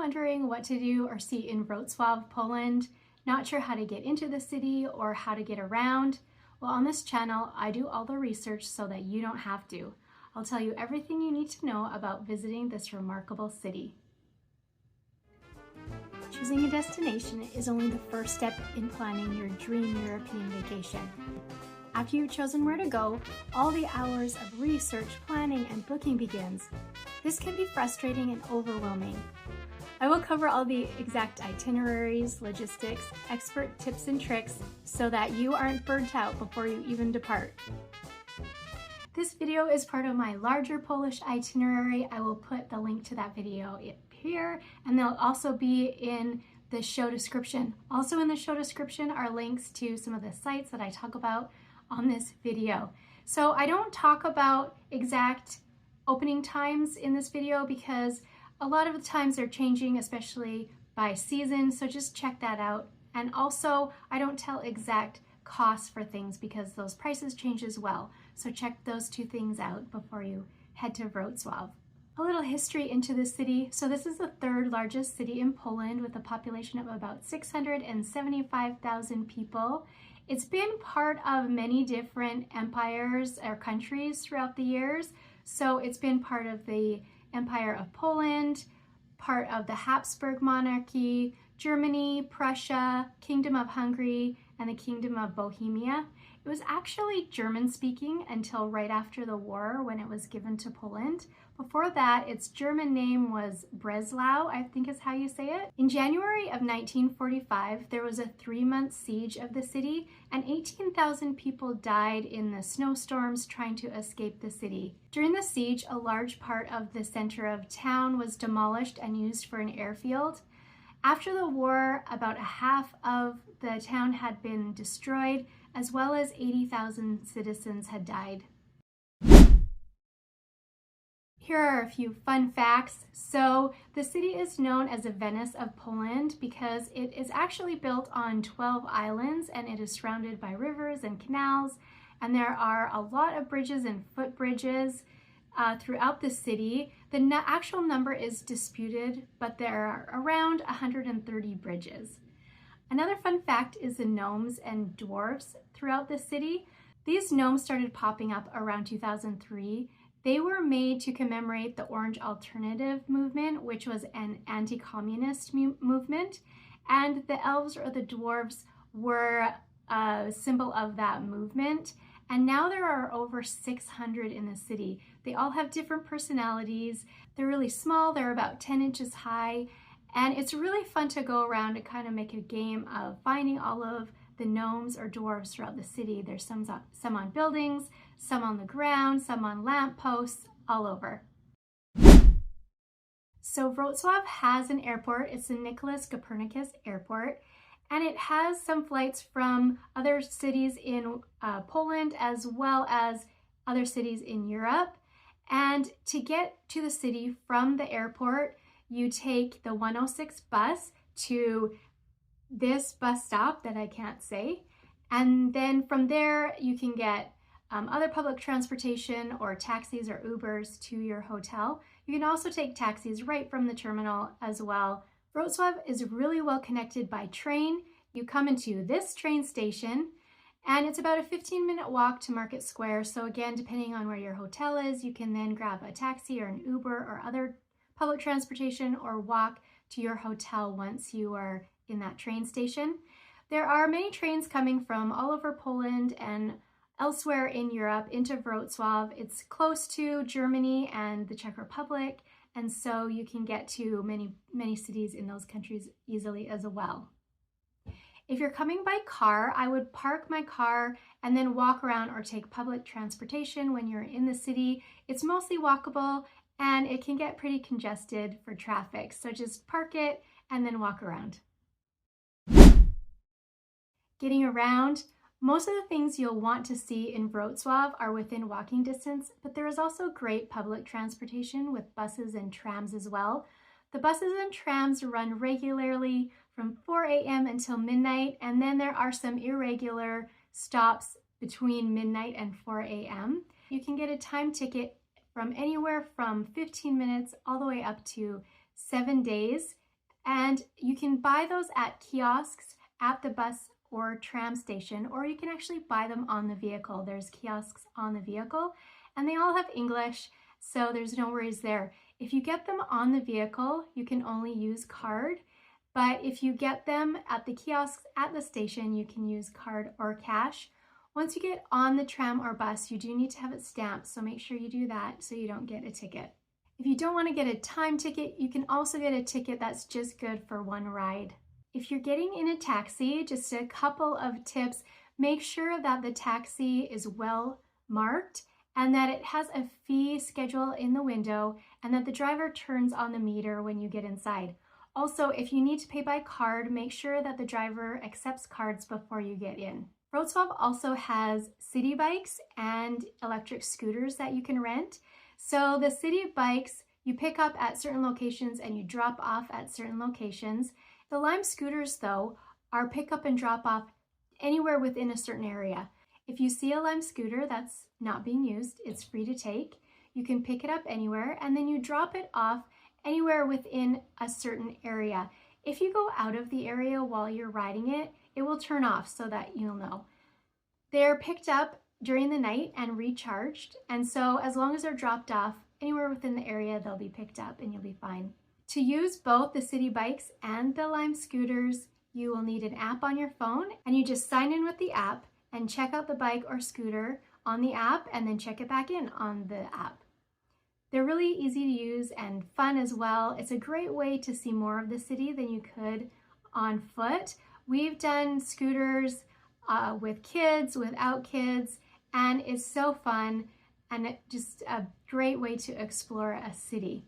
wondering what to do or see in Wrocław, Poland? Not sure how to get into the city or how to get around? Well, on this channel, I do all the research so that you don't have to. I'll tell you everything you need to know about visiting this remarkable city. Choosing a destination is only the first step in planning your dream European vacation. After you've chosen where to go, all the hours of research, planning, and booking begins. This can be frustrating and overwhelming. I will cover all the exact itineraries, logistics, expert tips and tricks so that you aren't burnt out before you even depart. This video is part of my larger Polish itinerary. I will put the link to that video here, and they'll also be in the show description. Also in the show description are links to some of the sites that I talk about on this video. So I don't talk about exact opening times in this video because a lot of the times they're changing, especially by season, so just check that out. And also I don't tell exact costs for things because those prices change as well. So check those two things out before you head to Wrocław. A little history into the city. So this is the third largest city in Poland with a population of about 675,000 people. It's been part of many different empires or countries throughout the years. So it's been part of the Empire of Poland, part of the Habsburg monarchy, Germany, Prussia, Kingdom of Hungary, and the Kingdom of Bohemia. It was actually German-speaking until right after the war when it was given to Poland. Before that, its German name was Breslau, I think is how you say it. In January of 1945, there was a 3-month siege of the city, and 18,000 people died in the snowstorms trying to escape the city. During the siege, a large part of the center of town was demolished and used for an airfield. After the war, about half of the town had been destroyed, as well as 80,000 citizens had died. Here are a few fun facts. So the city is known as the Venice of Poland because it is actually built on 12 islands and it is surrounded by rivers and canals, and there are a lot of bridges and footbridges throughout the city. The actual number is disputed, but there are around 130 bridges. Another fun fact is the gnomes and dwarfs throughout the city. These gnomes started popping up around 2003. They were made to commemorate the Orange Alternative movement, which was an anti-communist movement, and the elves or the dwarves were a symbol of that movement. And now there are over 600 in the city. They all have different personalities. They're really small, they're about 10 inches high, and it's really fun to go around and kind of make a game of finding all of the gnomes or dwarves throughout the city. There's some on buildings, some on the ground, some on lampposts, all over. So Wrocław has an airport. It's the Nicholas Copernicus Airport, and it has some flights from other cities in Poland as well as other cities in Europe. And to get to the city from the airport, you take the 106 bus to this bus stop that I can't say, and then from there you can get other public transportation or taxis or Ubers to your hotel. You can also take taxis right from the terminal as well. Wrocław is really well connected by train. You come into this train station and it's about a 15-minute walk to Market Square. So again, depending on where your hotel is, you can then grab a taxi or an Uber or other public transportation or walk to your hotel once you are in that train station. There are many trains coming from all over Poland and elsewhere in Europe into Wrocław. It's close to Germany and the Czech Republic, and so you can get to many cities in those countries easily as well. If you're coming by car, I would park my car and then walk around or take public transportation when you're in the city. It's mostly walkable and it can get pretty congested for traffic, so just park it and then walk around. Getting around, most of the things you'll want to see in Wrocław are within walking distance, but there is also great public transportation with buses and trams as well. The buses and trams run regularly from 4 a.m. until midnight, and then there are some irregular stops between midnight and 4 a.m. You can get a time ticket from anywhere from 15 minutes all the way up to 7 days And you can buy those at kiosks at the bus or tram station, or you can actually buy them on the vehicle. There's kiosks on the vehicle and they all have English, so there's no worries there. If you get them on the vehicle, you can only use card, but if you get them at the kiosks at the station, you can use card or cash. Once you get on the tram or bus, you do need to have it stamped, so make sure you do that so you don't get a ticket. If you don't want to get a time ticket, you can also get a ticket that's just good for one ride. If you're getting in a taxi, just a couple of tips. Make sure that the taxi is well marked and that it has a fee schedule in the window and that the driver turns on the meter when you get inside. Also, if you need to pay by card, make sure that the driver accepts cards before you get in. Wrocław also has city bikes and electric scooters that you can rent. So the city bikes you pick up at certain locations and you drop off at certain locations. The Lime scooters, though, are pick up and drop off anywhere within a certain area. If you see a Lime scooter that's not being used, it's free to take. You can pick it up anywhere and then you drop it off anywhere within a certain area. If you go out of the area while you're riding it, it will turn off so that you'll know. They're picked up during the night and recharged, and so as long as they're dropped off anywhere within the area, they'll be picked up and you'll be fine. To use both the city bikes and the Lime scooters, you will need an app on your phone, and you just sign in with the app and check out the bike or scooter on the app and then check it back in on the app. They're really easy to use and fun as well. It's a great way to see more of the city than you could on foot. We've done scooters with kids, without kids, and it's so fun and just a great way to explore a city.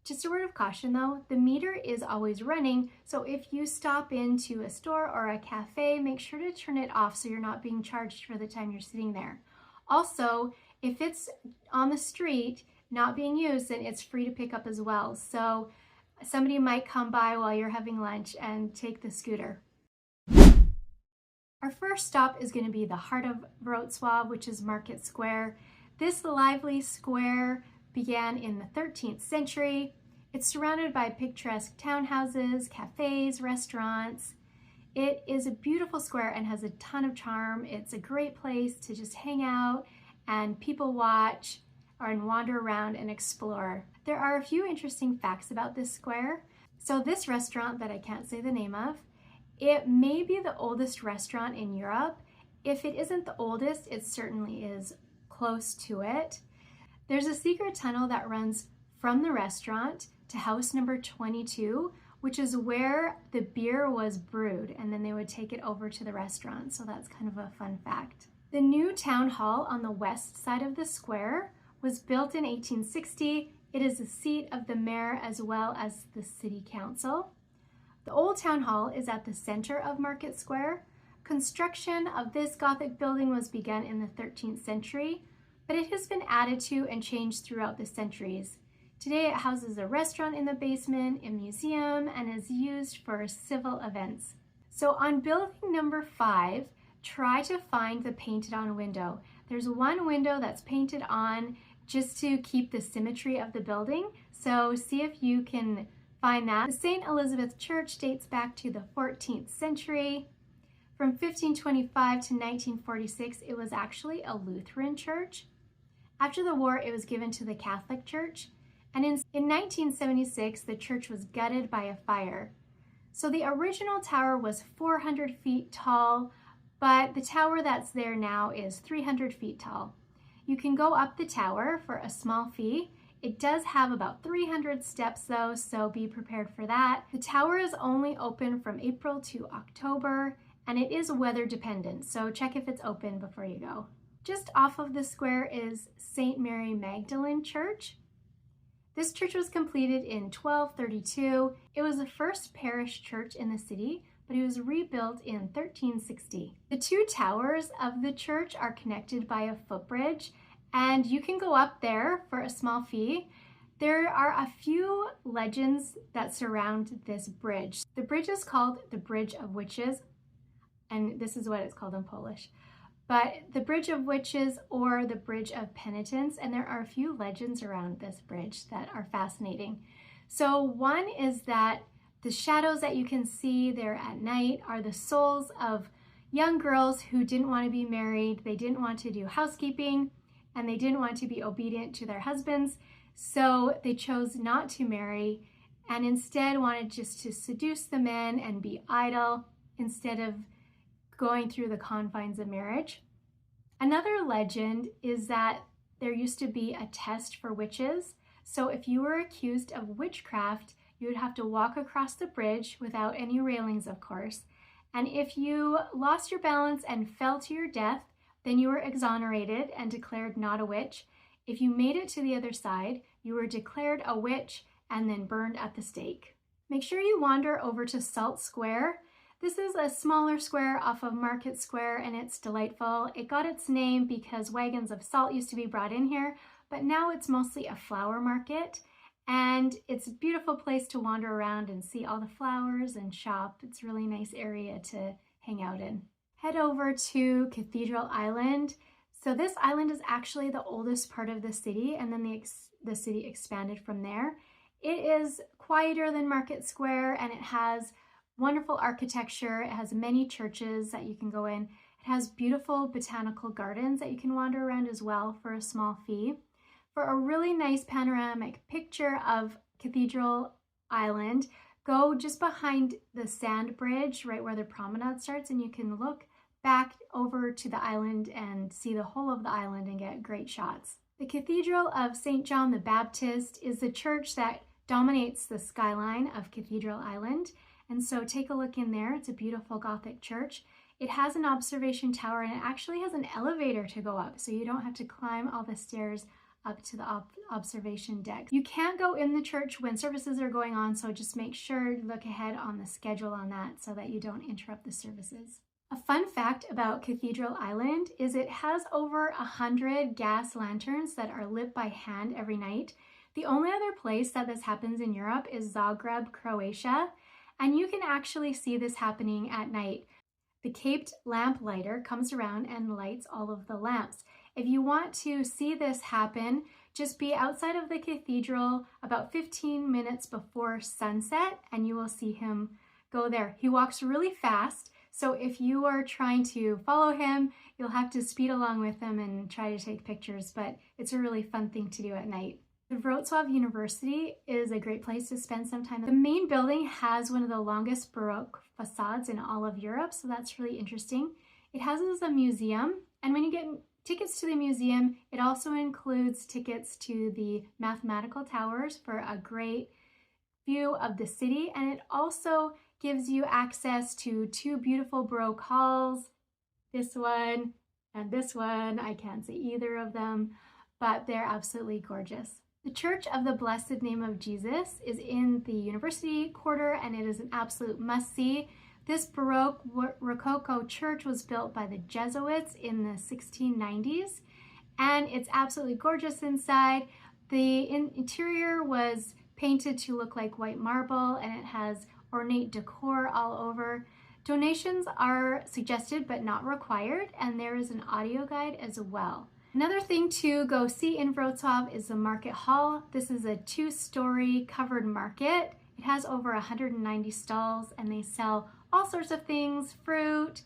Just a word of caution though, the meter is always running, so if you stop into a store or a cafe, make sure to turn it off so you're not being charged for the time you're sitting there. Also, if it's on the street, not being used, then it's free to pick up as well. So somebody might come by while you're having lunch and take the scooter. Our first stop is going to be the heart of Wrocław, which is Market Square. This lively square began in the 13th century. It's surrounded by picturesque townhouses, cafes, restaurants. It is a beautiful square and has a ton of charm. It's a great place to just hang out and people watch and wander around and explore. There are a few interesting facts about this square. So this restaurant that I can't say the name of, it may be the oldest restaurant in Europe. If it isn't the oldest, it certainly is close to it. There's a secret tunnel that runs from the restaurant to house number 22, which is where the beer was brewed, and then they would take it over to the restaurant. So that's kind of a fun fact. The new town hall on the west side of the square was built in 1860. It is the seat of the mayor as well as the city council. The old town hall is at the center of Market Square. Construction of this Gothic building was begun in the 13th century, but it has been added to and changed throughout the centuries. Today it houses a restaurant in the basement, a museum, and is used for civil events. So on building number 5, try to find the painted on window. There's one window that's painted on just to keep the symmetry of the building, so see if you can find that. The St. Elizabeth Church dates back to the 14th century. From 1525 to 1946, it was actually a Lutheran church. After the war, it was given to the Catholic Church, and in 1976, the church was gutted by a fire. So the original tower was 400 feet tall, but the tower that's there now is 300 feet tall. You can go up the tower for a small fee. It does have about 300 steps though, so be prepared for that. The tower is only open from April to October, and it is weather dependent, so check if it's open before you go. Just off of the square is St. Mary Magdalene Church. This church was completed in 1232. It was the first parish church in the city, but it was rebuilt in 1360. The two towers of the church are connected by a footbridge, and you can go up there for a small fee. There are a few legends that surround this bridge. The bridge is called the Bridge of Witches, and this is what it's called in Polish. But the Bridge of Witches or the Bridge of Penitence, and there are a few legends around this bridge that are fascinating. So one is that The shadows that you can see there at night are the souls of young girls who didn't want to be married, they didn't want to do housekeeping, and they didn't want to be obedient to their husbands, so they chose not to marry and instead wanted just to seduce the men and be idle instead of going through the confines of marriage. Another legend is that there used to be a test for witches. So if you were accused of witchcraft, you would have to walk across the bridge without any railings, of course. And if you lost your balance and fell to your death, then you were exonerated and declared not a witch. If you made it to the other side, you were declared a witch and then burned at the stake. Make sure you wander over to Salt Square. This is a smaller square off of Market Square and it's delightful. It got its name because wagons of salt used to be brought in here, but now it's mostly a flower market. And it's a beautiful place to wander around and see all the flowers and shop. It's a really nice area to hang out in. Head over to Cathedral Island. So this island is actually the oldest part of the city, and then the city expanded from there. It is quieter than Market Square and it has wonderful architecture. It has many churches that you can go in. It has beautiful botanical gardens that you can wander around as well for a small fee. For a really nice panoramic picture of Cathedral Island, go just behind the sand bridge, right where the promenade starts, and you can look back over to the island and see the whole of the island and get great shots. The Cathedral of St. John the Baptist is the church that dominates the skyline of Cathedral Island, and so take a look in there. It's a beautiful Gothic church. It has an observation tower and it actually has an elevator to go up, so you don't have to climb all the stairs up to the observation deck. You can't go in the church when services are going on, so just make sure you look ahead on the schedule on that so that you don't interrupt the services. A fun fact about Cathedral Island is it has over 100 gas lanterns that are lit by hand every night. The only other place that this happens in Europe is Zagreb, Croatia, and you can actually see this happening at night. The caped lamp lighter comes around and lights all of the lamps. If you want to see this happen, just be outside of the cathedral about 15 minutes before sunset and you will see him go there. He walks really fast, so if you are trying to follow him, you'll have to speed along with him and try to take pictures, but it's a really fun thing to do at night. The Wroclaw University is a great place to spend some time. The main building has one of the longest Baroque facades in all of Europe, so that's really interesting. It houses a museum, and when you get tickets to the museum, it also includes tickets to the mathematical towers for a great view of the city, and it also gives you access to two beautiful Baroque halls, this one and this one. I can't see either of them, but they're absolutely gorgeous. The Church of the Blessed Name of Jesus is in the University Quarter and it is an absolute must-see. This Baroque Rococo church was built by the Jesuits in the 1690s and it's absolutely gorgeous inside. The interior was painted to look like white marble and it has ornate decor all over. Donations are suggested but not required, and there is an audio guide as well. Another thing to go see in Wrocław is the Market Hall. This is a 2-story covered market. It has over 190 stalls and they sell all sorts of things, fruit,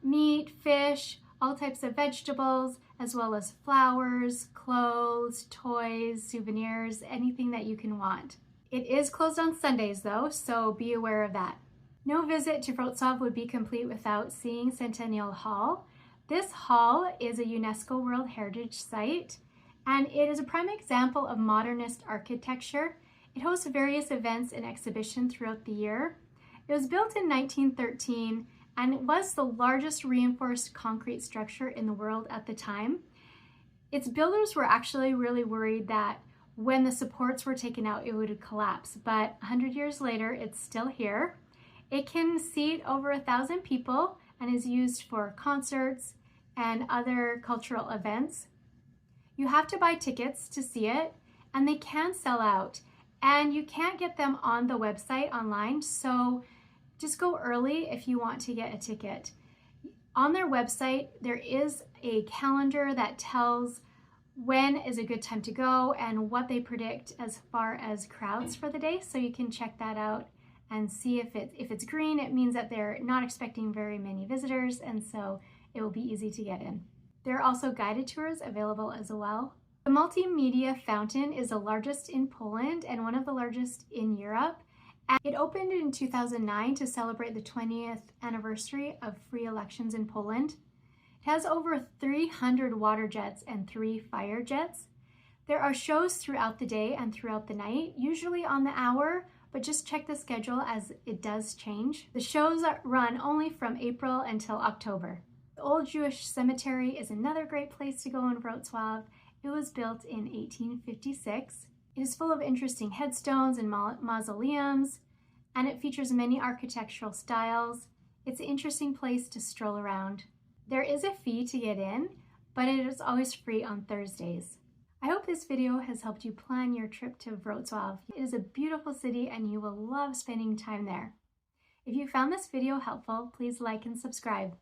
meat, fish, all types of vegetables, as well as flowers, clothes, toys, souvenirs, anything that you can want. It is closed on Sundays though, so be aware of that. No visit to Wrocław would be complete without seeing Centennial Hall. This hall is a UNESCO World Heritage Site, and it is a prime example of modernist architecture. It hosts various events and exhibitions throughout the year. It was built in 1913, and it was the largest reinforced concrete structure in the world at the time. Its builders were actually really worried that when the supports were taken out, it would collapse, but 100 years later, it's still here. It can seat over 1,000 people and is used for concerts and other cultural events. You have to buy tickets to see it, and they can sell out, and you can't get them on the website online, so just go early if you want to get a ticket. On their website, there is a calendar that tells when is a good time to go and what they predict as far as crowds for the day, so you can check that out and see if it's green. It means that they're not expecting very many visitors, and so it will be easy to get in. There are also guided tours available as well. The multimedia fountain is the largest in Poland and one of the largest in Europe. It opened in 2009 to celebrate the 20th anniversary of free elections in Poland. It has over 300 water jets and 3 fire jets. There are shows throughout the day and throughout the night, usually on the hour, but just check the schedule as it does change. The shows run only from April until October. The Old Jewish Cemetery is another great place to go in Wrocław. It was built in 1856. It is full of interesting headstones and mausoleums, and it features many architectural styles. It's an interesting place to stroll around. There is a fee to get in, but it is always free on Thursdays. I hope this video has helped you plan your trip to Wrocław. It is a beautiful city and you will love spending time there. If you found this video helpful, please like and subscribe.